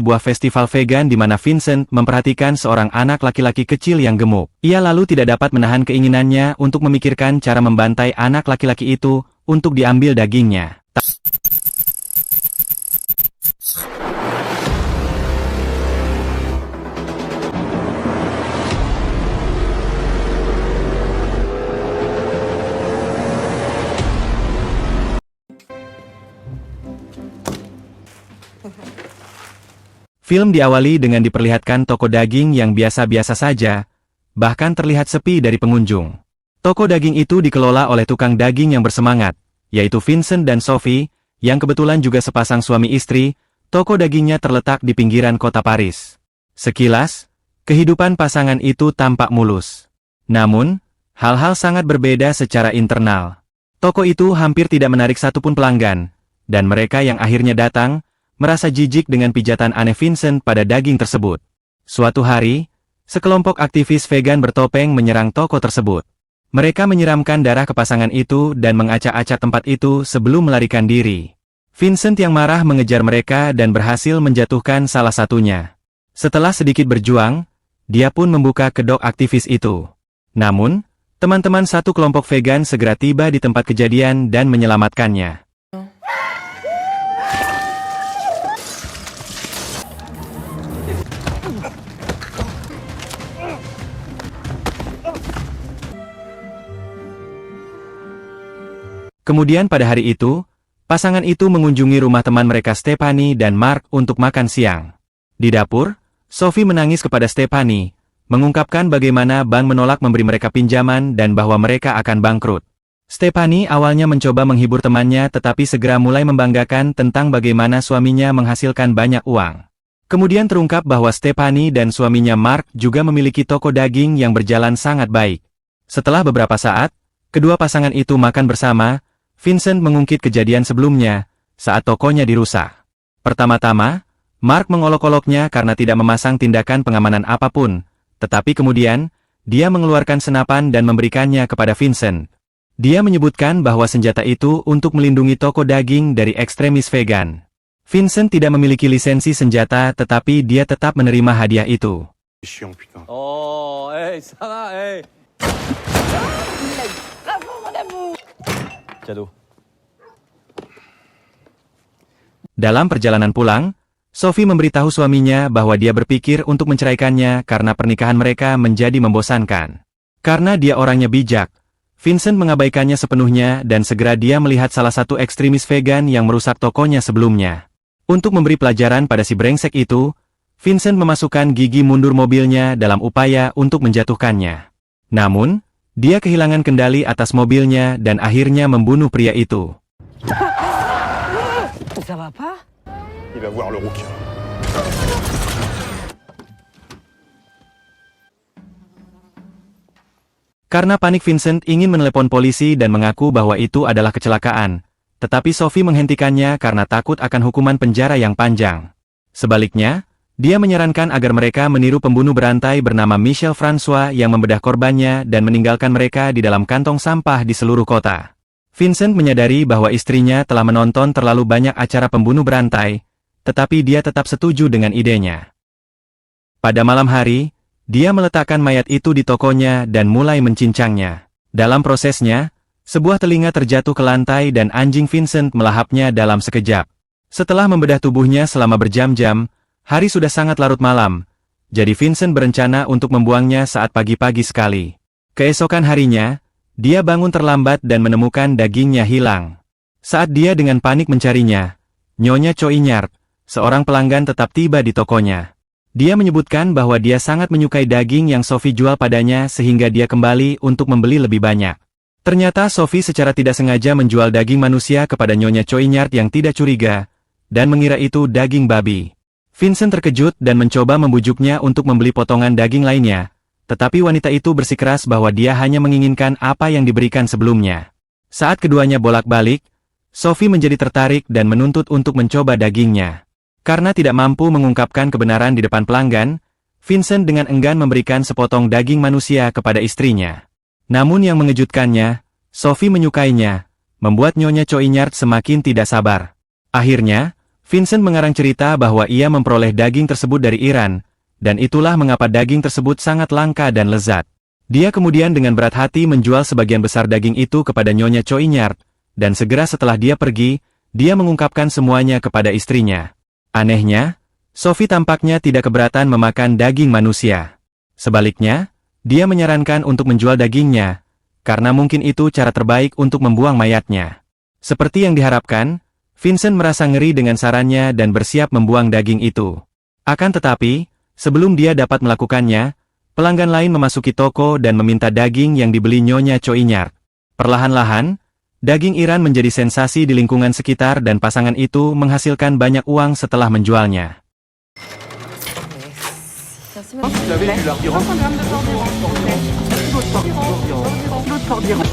sebuah festival vegan di mana Vincent memperhatikan seorang anak laki-laki kecil yang gemuk. Ia lalu tidak dapat menahan keinginannya untuk memikirkan cara membantai anak laki-laki itu untuk diambil dagingnya. Film diawali dengan diperlihatkan toko daging yang biasa-biasa saja, bahkan terlihat sepi dari pengunjung. Toko daging itu dikelola oleh tukang daging yang bersemangat, yaitu Vincent dan Sophie, yang kebetulan juga sepasang suami istri. Toko dagingnya terletak di pinggiran kota Paris. Sekilas, kehidupan pasangan itu tampak mulus. Namun, hal-hal sangat berbeda secara internal. Toko itu hampir tidak menarik satupun pelanggan, dan mereka yang akhirnya datang, merasa jijik dengan pijatan aneh Vincent pada daging tersebut. Suatu hari, sekelompok aktivis vegan bertopeng menyerang toko tersebut. Mereka menyiramkan darah ke pasangan itu dan mengacak-acak tempat itu sebelum melarikan diri. Vincent yang marah mengejar mereka dan berhasil menjatuhkan salah satunya. Setelah sedikit berjuang, dia pun membuka kedok aktivis itu. Namun, teman-teman satu kelompok vegan segera tiba di tempat kejadian dan menyelamatkannya. Kemudian pada hari itu, pasangan itu mengunjungi rumah teman mereka Stephanie dan Mark untuk makan siang. Di dapur, Sophie menangis kepada Stephanie, mengungkapkan bagaimana bank menolak memberi mereka pinjaman dan bahwa mereka akan bangkrut. Stephanie awalnya mencoba menghibur temannya tetapi segera mulai membanggakan tentang bagaimana suaminya menghasilkan banyak uang. Kemudian terungkap bahwa Stephanie dan suaminya Mark juga memiliki toko daging yang berjalan sangat baik. Setelah beberapa saat, kedua pasangan itu makan bersama. Vincent mengungkit kejadian sebelumnya, saat tokonya dirusak. Pertama-tama, Mark mengolok-oloknya karena tidak memasang tindakan pengamanan apapun, tetapi kemudian, dia mengeluarkan senapan dan memberikannya kepada Vincent. Dia menyebutkan bahwa senjata itu untuk melindungi toko daging dari ekstremis vegan. Vincent tidak memiliki lisensi senjata tetapi dia tetap menerima hadiah itu. Oh, ça va, Dalam perjalanan pulang, Sophie memberitahu suaminya bahwa dia berpikir untuk menceraikannya karena pernikahan mereka menjadi membosankan. Karena dia orangnya bijak, Vincent mengabaikannya sepenuhnya dan segera dia melihat salah satu ekstremis vegan yang merusak tokonya sebelumnya. Untuk memberi pelajaran pada si brengsek itu, Vincent memasukkan gigi mundur mobilnya dalam upaya untuk menjatuhkannya. Namun, dia kehilangan kendali atas mobilnya dan akhirnya membunuh pria itu. Ça va pas? Il va voir le rouquin. Karena panik Vincent ingin menelepon polisi dan mengaku bahwa itu adalah kecelakaan, tetapi Sophie menghentikannya karena takut akan hukuman penjara yang panjang. Sebaliknya, dia menyarankan agar mereka meniru pembunuh berantai bernama Michel François yang membedah korbannya dan meninggalkan mereka di dalam kantong sampah di seluruh kota. Vincent menyadari bahwa istrinya telah menonton terlalu banyak acara pembunuh berantai, tetapi dia tetap setuju dengan idenya. Pada malam hari, dia meletakkan mayat itu di tokonya dan mulai mencincangnya. Dalam prosesnya, sebuah telinga terjatuh ke lantai dan anjing Vincent melahapnya dalam sekejap. Setelah membedah tubuhnya selama berjam-jam, hari sudah sangat larut malam, jadi Vincent berencana untuk membuangnya saat pagi-pagi sekali. Keesokan harinya, dia bangun terlambat dan menemukan dagingnya hilang. Saat dia dengan panik mencarinya, Nyonya Choi Nyart, seorang pelanggan tetap tiba di tokonya. Dia menyebutkan bahwa dia sangat menyukai daging yang Sophie jual padanya sehingga dia kembali untuk membeli lebih banyak. Ternyata Sophie secara tidak sengaja menjual daging manusia kepada Nyonya Choi Nyart yang tidak curiga, dan mengira itu daging babi. Vincent terkejut dan mencoba membujuknya untuk membeli potongan daging lainnya, tetapi wanita itu bersikeras bahwa dia hanya menginginkan apa yang diberikan sebelumnya. Saat keduanya bolak-balik, Sophie menjadi tertarik dan menuntut untuk mencoba dagingnya. Karena tidak mampu mengungkapkan kebenaran di depan pelanggan, Vincent dengan enggan memberikan sepotong daging manusia kepada istrinya. Namun yang mengejutkannya, Sophie menyukainya, membuat Nyonya Choi Nyart semakin tidak sabar. Akhirnya, Vincent mengarang cerita bahwa ia memperoleh daging tersebut dari Iran, dan itulah mengapa daging tersebut sangat langka dan lezat. Dia kemudian dengan berat hati menjual sebagian besar daging itu kepada Nyonya Choinyard, dan segera setelah dia pergi, dia mengungkapkan semuanya kepada istrinya. Anehnya, Sophie tampaknya tidak keberatan memakan daging manusia. Sebaliknya, dia menyarankan untuk menjual dagingnya, karena mungkin itu cara terbaik untuk membuang mayatnya. Seperti yang diharapkan, Vincent merasa ngeri dengan sarannya dan bersiap membuang daging itu. Akan tetapi, sebelum dia dapat melakukannya, pelanggan lain memasuki toko dan meminta daging yang dibeli Nyonya Choinyard. Perlahan-lahan, daging Iran menjadi sensasi di lingkungan sekitar dan pasangan itu menghasilkan banyak uang setelah menjualnya. Vous avez du lardiran. 500 grammes de porc d'éran.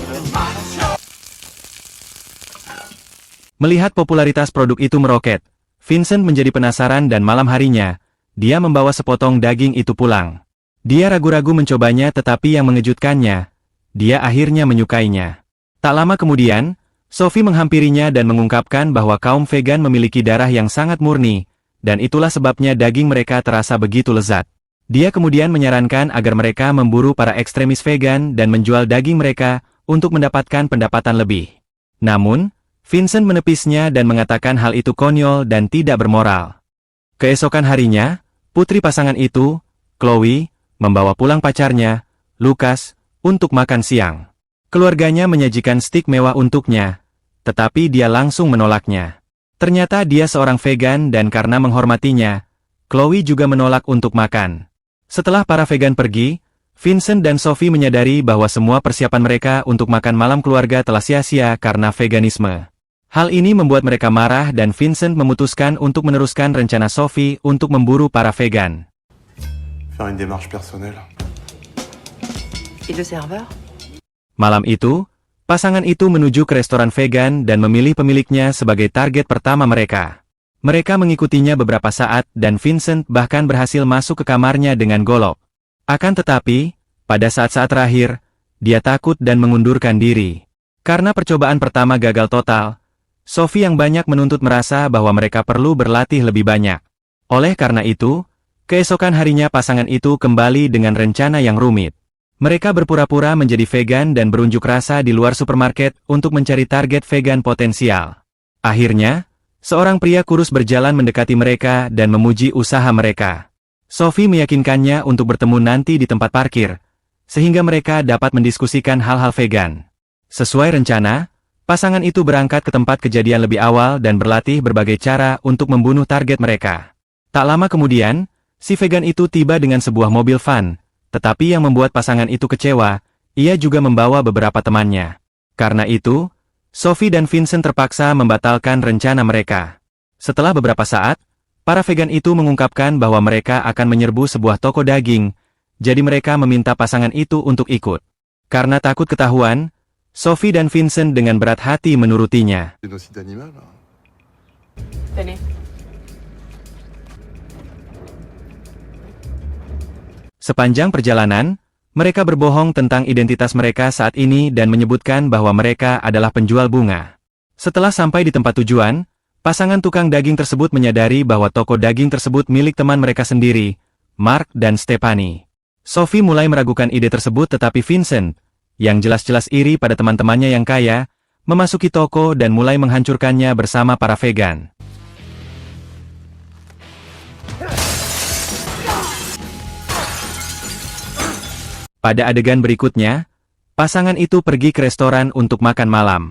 Melihat popularitas produk itu meroket, Vincent menjadi penasaran dan malam harinya, dia membawa sepotong daging itu pulang. Dia ragu-ragu mencobanya tetapi yang mengejutkannya, dia akhirnya menyukainya. Tak lama kemudian, Sophie menghampirinya dan mengungkapkan bahwa kaum vegan memiliki darah yang sangat murni, dan itulah sebabnya daging mereka terasa begitu lezat. Dia kemudian menyarankan agar mereka memburu para ekstremis vegan dan menjual daging mereka untuk mendapatkan pendapatan lebih. Namun, Vincent menepisnya dan mengatakan hal itu konyol dan tidak bermoral. Keesokan harinya, putri pasangan itu, Chloe, membawa pulang pacarnya, Lucas, untuk makan siang. Keluarganya menyajikan stik mewah untuknya, tetapi dia langsung menolaknya. Ternyata dia seorang vegan dan karena menghormatinya, Chloe juga menolak untuk makan. Setelah para vegan pergi, Vincent dan Sophie menyadari bahwa semua persiapan mereka untuk makan malam keluarga telah sia-sia karena veganisme. Hal ini membuat mereka marah dan Vincent memutuskan untuk meneruskan rencana Sophie untuk memburu para vegan. Faire une démarche personnelle. Et le serveur? Malam itu, pasangan itu menuju ke restoran vegan dan memilih pemiliknya sebagai target pertama mereka. Mereka mengikutinya beberapa saat dan Vincent bahkan berhasil masuk ke kamarnya dengan golok. Akan tetapi, pada saat-saat terakhir, dia takut dan mengundurkan diri. Karena percobaan pertama gagal total, Sophie yang banyak menuntut merasa bahwa mereka perlu berlatih lebih banyak. Oleh karena itu, keesokan harinya pasangan itu kembali dengan rencana yang rumit. Mereka berpura-pura menjadi vegan dan berunjuk rasa di luar supermarket untuk mencari target vegan potensial. Akhirnya, seorang pria kurus berjalan mendekati mereka dan memuji usaha mereka. Sophie meyakinkannya untuk bertemu nanti di tempat parkir, sehingga mereka dapat mendiskusikan hal-hal vegan. Sesuai rencana, pasangan itu berangkat ke tempat kejadian lebih awal dan berlatih berbagai cara untuk membunuh target mereka. Tak lama kemudian, si vegan itu tiba dengan sebuah mobil van, tetapi yang membuat pasangan itu kecewa, ia juga membawa beberapa temannya. Karena itu, Sophie dan Vincent terpaksa membatalkan rencana mereka. Setelah beberapa saat, para vegan itu mengungkapkan bahwa mereka akan menyerbu sebuah toko daging, jadi mereka meminta pasangan itu untuk ikut. Karena takut ketahuan, Sophie dan Vincent dengan berat hati menurutinya. Génocide animal. Tenez. Sepanjang perjalanan, mereka berbohong tentang identitas mereka saat ini dan menyebutkan bahwa mereka adalah penjual bunga. Setelah sampai di tempat tujuan, pasangan tukang daging tersebut menyadari bahwa toko daging tersebut milik teman mereka sendiri, Mark dan Stephanie. Sophie mulai meragukan ide tersebut tetapi Vincent, yang jelas-jelas iri pada teman-temannya yang kaya, memasuki toko dan mulai menghancurkannya bersama para vegan. Pada adegan berikutnya, pasangan itu pergi ke restoran untuk makan malam.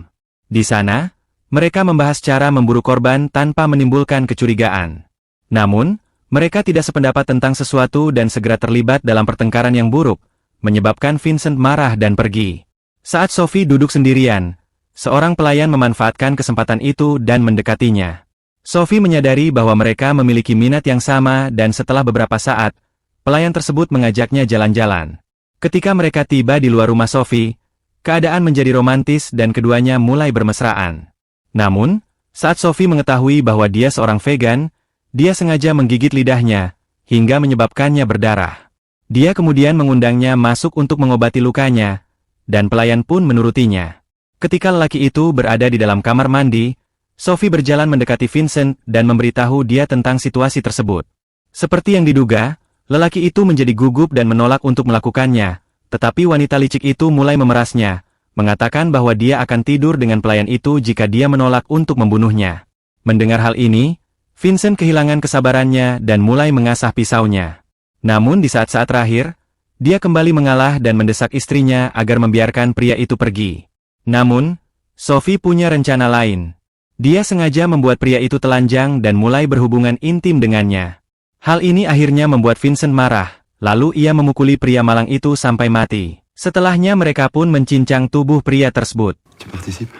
Di sana, mereka membahas cara memburu korban tanpa menimbulkan kecurigaan. Namun, mereka tidak sependapat tentang sesuatu dan segera terlibat dalam pertengkaran yang buruk, menyebabkan Vincent marah dan pergi. Saat Sophie duduk sendirian, seorang pelayan memanfaatkan kesempatan itu dan mendekatinya. Sophie menyadari bahwa mereka memiliki minat yang sama dan setelah beberapa saat, pelayan tersebut mengajaknya jalan-jalan. Ketika mereka tiba di luar rumah Sophie, keadaan menjadi romantis dan keduanya mulai bermesraan. Namun, saat Sophie mengetahui bahwa dia seorang vegan, dia sengaja menggigit lidahnya, hingga menyebabkannya berdarah. Dia kemudian mengundangnya masuk untuk mengobati lukanya, dan pelayan pun menurutinya. Ketika lelaki itu berada di dalam kamar mandi, Sophie berjalan mendekati Vincent dan memberitahu dia tentang situasi tersebut. Seperti yang diduga, lelaki itu menjadi gugup dan menolak untuk melakukannya, tetapi wanita licik itu mulai memerasnya, mengatakan bahwa dia akan tidur dengan pelayan itu jika dia menolak untuk membunuhnya. Mendengar hal ini, Vincent kehilangan kesabarannya dan mulai mengasah pisaunya. Namun di saat-saat terakhir, dia kembali mengalah dan mendesak istrinya agar membiarkan pria itu pergi. Namun, Sophie punya rencana lain. Dia sengaja membuat pria itu telanjang dan mulai berhubungan intim dengannya. Hal ini akhirnya membuat Vincent marah, lalu ia memukuli pria malang itu sampai mati. Setelahnya mereka pun mencincang tubuh pria tersebut. Tu participes?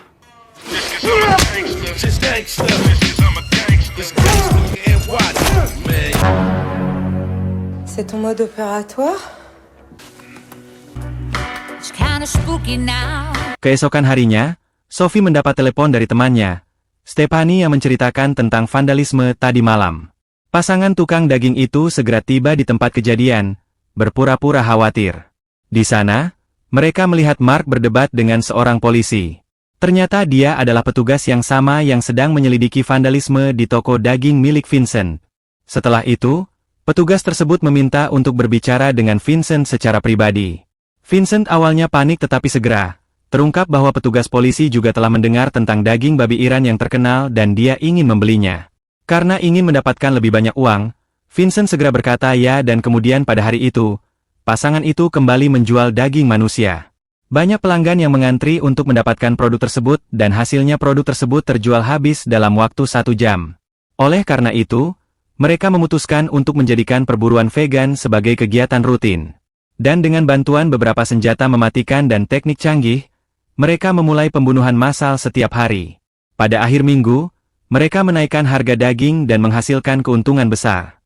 C'est ton mode opératoire? It's kinda spooky now. Keesokan harinya, Sophie mendapat telepon dari temannya, Stephanie, yang menceritakan tentang vandalisme tadi malam. Pasangan tukang daging itu segera tiba di tempat kejadian, berpura-pura khawatir. Di sana, mereka melihat Mark berdebat dengan seorang polisi. Ternyata dia adalah petugas yang sama yang sedang menyelidiki vandalisme di toko daging milik Vincent. Setelah itu, petugas tersebut meminta untuk berbicara dengan Vincent secara pribadi. Vincent awalnya panik tetapi segera terungkap bahwa petugas polisi juga telah mendengar tentang daging babi Iran yang terkenal dan dia ingin membelinya. Karena ingin mendapatkan lebih banyak uang, Vincent segera berkata ya dan kemudian pada hari itu, pasangan itu kembali menjual daging manusia. Banyak pelanggan yang mengantri untuk mendapatkan produk tersebut dan hasilnya produk tersebut terjual habis dalam waktu 1 jam. Oleh karena itu, mereka memutuskan untuk menjadikan perburuan vegan sebagai kegiatan rutin. Dan dengan bantuan beberapa senjata mematikan dan teknik canggih, mereka memulai pembunuhan massal setiap hari. Pada akhir minggu, mereka menaikkan harga daging dan menghasilkan keuntungan besar.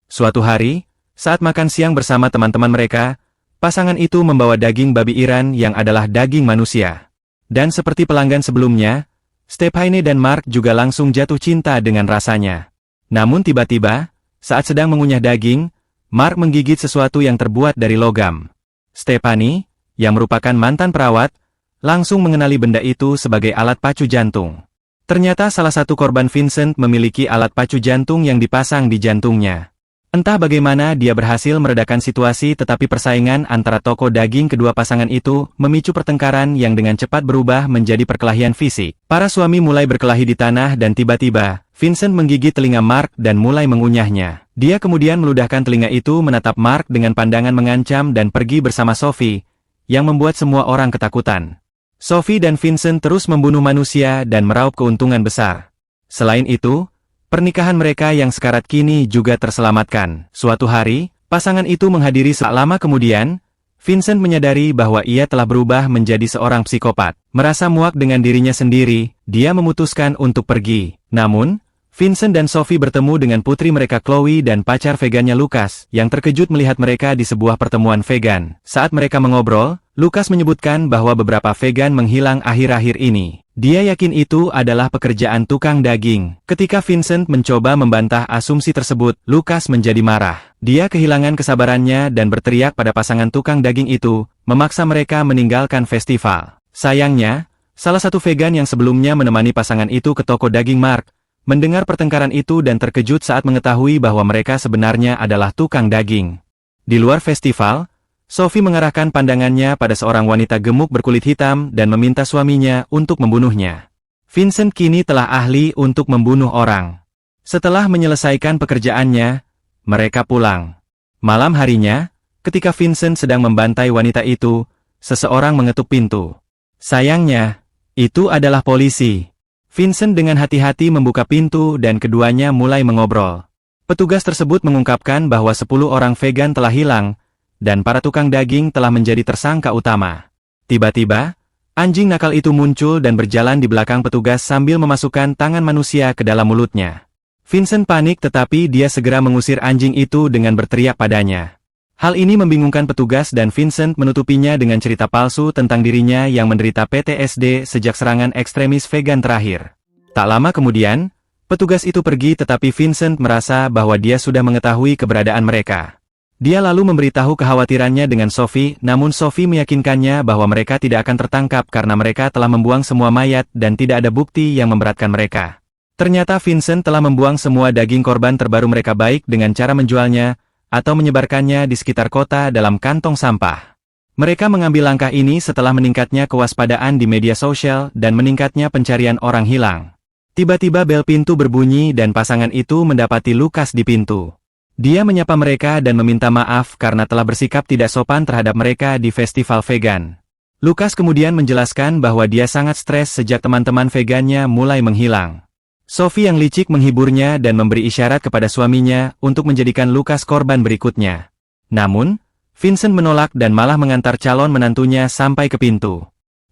Suatu hari, saat makan siang bersama teman-teman mereka, pasangan itu membawa daging babi Iran yang adalah daging manusia. Dan seperti pelanggan sebelumnya, Stephanie dan Mark juga langsung jatuh cinta dengan rasanya. Namun tiba-tiba, saat sedang mengunyah daging, Mark menggigit sesuatu yang terbuat dari logam. Stephanie, yang merupakan mantan perawat, langsung mengenali benda itu sebagai alat pacu jantung. Ternyata salah satu korban Vincent memiliki alat pacu jantung yang dipasang di jantungnya. Entah bagaimana dia berhasil meredakan situasi tetapi persaingan antara toko daging kedua pasangan itu memicu pertengkaran yang dengan cepat berubah menjadi perkelahian fisik. Para suami mulai berkelahi di tanah dan tiba-tiba, Vincent menggigit telinga Mark dan mulai mengunyahnya. Dia kemudian meludahkan telinga itu menatap Mark dengan pandangan mengancam dan pergi bersama Sophie, yang membuat semua orang ketakutan. Sophie dan Vincent terus membunuh manusia dan meraup keuntungan besar. Selain itu, pernikahan mereka yang sekarat kini juga terselamatkan. Suatu hari, pasangan itu menghadiri lama kemudian, Vincent menyadari bahwa ia telah berubah menjadi seorang psikopat. Merasa muak dengan dirinya sendiri, dia memutuskan untuk pergi. Namun, Vincent dan Sophie bertemu dengan putri mereka Chloe dan pacar vegannya Lucas, yang terkejut melihat mereka di sebuah pertemuan vegan. Saat mereka mengobrol, Lucas menyebutkan bahwa beberapa vegan menghilang akhir-akhir ini. Dia yakin itu adalah pekerjaan tukang daging. Ketika Vincent mencoba membantah asumsi tersebut, Lucas menjadi marah. Dia kehilangan kesabarannya dan berteriak pada pasangan tukang daging itu, memaksa mereka meninggalkan festival. Sayangnya, salah satu vegan yang sebelumnya menemani pasangan itu ke toko daging Mark, mendengar pertengkaran itu dan terkejut saat mengetahui bahwa mereka sebenarnya adalah tukang daging. Di luar festival, Sophie mengarahkan pandangannya pada seorang wanita gemuk berkulit hitam dan meminta suaminya untuk membunuhnya. Vincent kini telah ahli untuk membunuh orang. Setelah menyelesaikan pekerjaannya, mereka pulang. Malam harinya, ketika Vincent sedang membantai wanita itu, seseorang mengetuk pintu. Sayangnya, itu adalah polisi. Vincent dengan hati-hati membuka pintu dan keduanya mulai mengobrol. Petugas tersebut mengungkapkan bahwa 10 orang vegan telah hilang, dan para tukang daging telah menjadi tersangka utama. Tiba-tiba, anjing nakal itu muncul dan berjalan di belakang petugas sambil memasukkan tangan manusia ke dalam mulutnya. Vincent panik tetapi dia segera mengusir anjing itu dengan berteriak padanya. Hal ini membingungkan petugas dan Vincent menutupinya dengan cerita palsu tentang dirinya yang menderita PTSD sejak serangan ekstremis vegan terakhir. Tak lama kemudian, Petugas itu pergi tetapi Vincent merasa bahwa dia sudah mengetahui keberadaan mereka. Dia lalu memberitahu kekhawatirannya dengan Sophie, namun Sophie meyakinkannya bahwa mereka tidak akan tertangkap karena mereka telah membuang semua mayat dan tidak ada bukti yang memberatkan mereka. Ternyata Vincent telah membuang semua daging korban terbaru mereka baik dengan cara menjualnya atau menyebarkannya di sekitar kota dalam kantong sampah. Mereka mengambil langkah ini setelah meningkatnya kewaspadaan di media sosial dan meningkatnya pencarian orang hilang. Tiba-tiba bel pintu berbunyi dan pasangan itu mendapati Lucas di pintu. Dia menyapa mereka dan meminta maaf karena telah bersikap tidak sopan terhadap mereka di festival vegan. Lucas kemudian menjelaskan bahwa dia sangat stres sejak teman-teman vegannya mulai menghilang. Sophie yang licik menghiburnya dan memberi isyarat kepada suaminya untuk menjadikan Lucas korban berikutnya. Namun, Vincent menolak dan malah mengantar calon menantunya sampai ke pintu.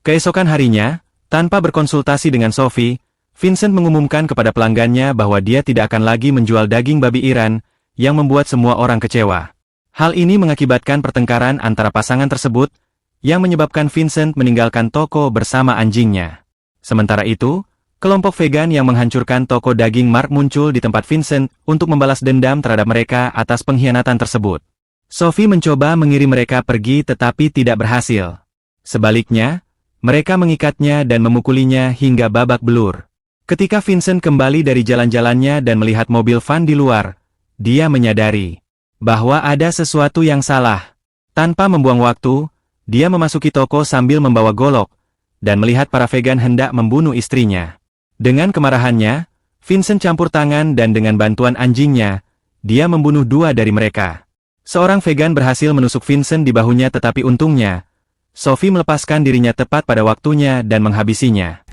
Keesokan harinya, tanpa berkonsultasi dengan Sophie, Vincent mengumumkan kepada pelanggannya bahwa dia tidak akan lagi menjual daging babi Iran, yang membuat semua orang kecewa. Hal ini mengakibatkan pertengkaran antara pasangan tersebut, yang menyebabkan Vincent meninggalkan toko bersama anjingnya. Sementara itu, kelompok vegan yang menghancurkan toko daging Mark muncul di tempat Vincent untuk membalas dendam terhadap mereka atas pengkhianatan tersebut. Sophie mencoba mengirim mereka pergi tetapi tidak berhasil. Sebaliknya, mereka mengikatnya dan memukulinya hingga babak belur. Ketika Vincent kembali dari jalan-jalannya dan melihat mobil van di luar, dia menyadari bahwa ada sesuatu yang salah. Tanpa membuang waktu, dia memasuki toko sambil membawa golok, dan melihat para vegan hendak membunuh istrinya. Dengan kemarahannya, Vincent campur tangan dan dengan bantuan anjingnya, dia membunuh dua dari mereka. Seorang vegan berhasil menusuk Vincent di bahunya tetapi untungnya, Sophie melepaskan dirinya tepat pada waktunya dan menghabisinya.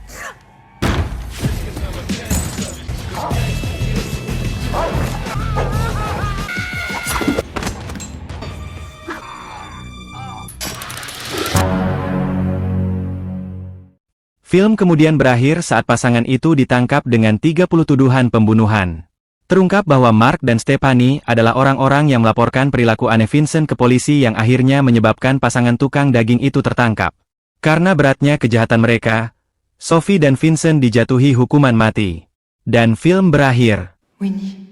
Film kemudian berakhir saat pasangan itu ditangkap dengan 30 tuduhan pembunuhan. Terungkap bahwa Mark dan Stephanie adalah orang-orang yang melaporkan perilaku aneh Vincent ke polisi yang akhirnya menyebabkan pasangan tukang daging itu tertangkap. Karena beratnya kejahatan mereka, Sophie dan Vincent dijatuhi hukuman mati. Dan film berakhir. Winnie.